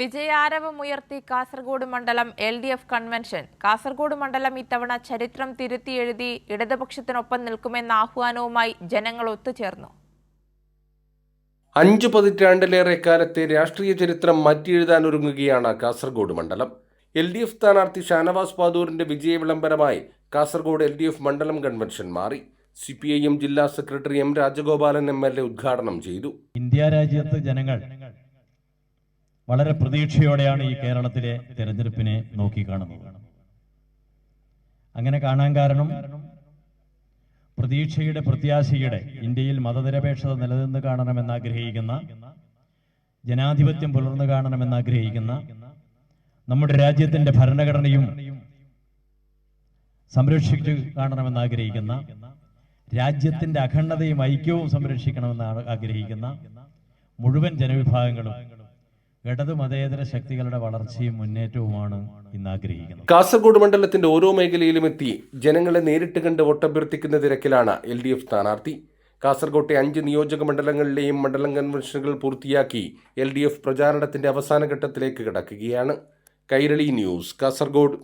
വിജയാരവമുയർത്തി കാസർഗോഡ് മണ്ഡലം LDF convention. Kasaragod മണ്ഡലം ഇത്തവണ ചരിത്രം തിരുത്തിയെഴുതി ഇടതുപക്ഷത്തിനൊപ്പം നിൽക്കുമെന്ന ആഹ്വാനവുമായി ജനങ്ങൾ ഒത്തുചേർന്നു. 5 പതിറ്റാണ്ടിലേറെ കാലത്തെ രാഷ്ട്രീയ ചരിത്രം മാറ്റിയെഴുതാനൊരുങ്ങുകയാണ് കാസർഗോഡ് മണ്ഡലം. LDF സ്ഥാനാർത്ഥി ഷാനവാസ് പാദൂരിന്റെ വിജയ വിളംബരമായി കാസർഗോഡ് LDF മണ്ഡലം കൺവെൻഷൻ മാറി. CPIM ജില്ലാ സെക്രട്ടറി M രാജഗോപാലൻ MLA ഉദ്ഘാടനം ചെയ്തു. ഇന്ത്യ രാജ്യത്ത് ജനങ്ങൾ വളരെ പ്രതീക്ഷയോടെയാണ് ഈ കേരളത്തിലെ തെരഞ്ഞെടുപ്പിനെ നോക്കിക്കാണുന്നത്. അങ്ങനെ കാണാൻ കാരണം പ്രതീക്ഷയുടെ പ്രത്യാശയുടെ ഇന്ത്യയിൽ മതനിരപേക്ഷത നിലനിന്ന് കാണണമെന്ന് ആഗ്രഹിക്കുന്ന, ജനാധിപത്യം പുലർന്നു കാണണമെന്ന് ആഗ്രഹിക്കുന്ന, നമ്മുടെ രാജ്യത്തിന്റെ ഭരണഘടനയും സംരക്ഷിച്ചു കാണണമെന്ന് ആഗ്രഹിക്കുന്ന, രാജ്യത്തിന്റെ അഖണ്ഡതയും ഐക്യവും സംരക്ഷിക്കണമെന്ന് ആഗ്രഹിക്കുന്ന മുഴുവൻ ജനവിഭാഗങ്ങളും ഇടതു മതേതര ശക്തികളുടെ വളർച്ചയും മുന്നേറ്റവുമാണ് ഇന്ന് ആഗ്രഹിക്കുന്നത്. കാസർഗോഡ് മണ്ഡലത്തിന്റെ ഓരോ മേഖലയിലും എത്തി ജനങ്ങളെ നേരിട്ട് കണ്ട് വോട്ടഭ്യർത്ഥിക്കുന്ന തിരക്കിലാണ് LDF സ്ഥാനാർത്ഥി. കാസർഗോട്ടെ 5 നിയോജക മണ്ഡലങ്ങളിലെയും മണ്ഡലം കൺവെൻഷനുകൾ പൂർത്തിയാക്കി LDF പ്രചാരണത്തിന്റെ അവസാന ഘട്ടത്തിലേക്ക് കടക്കുകയാണ്. കൈരളി ന്യൂസ്, കാസർഗോഡ്.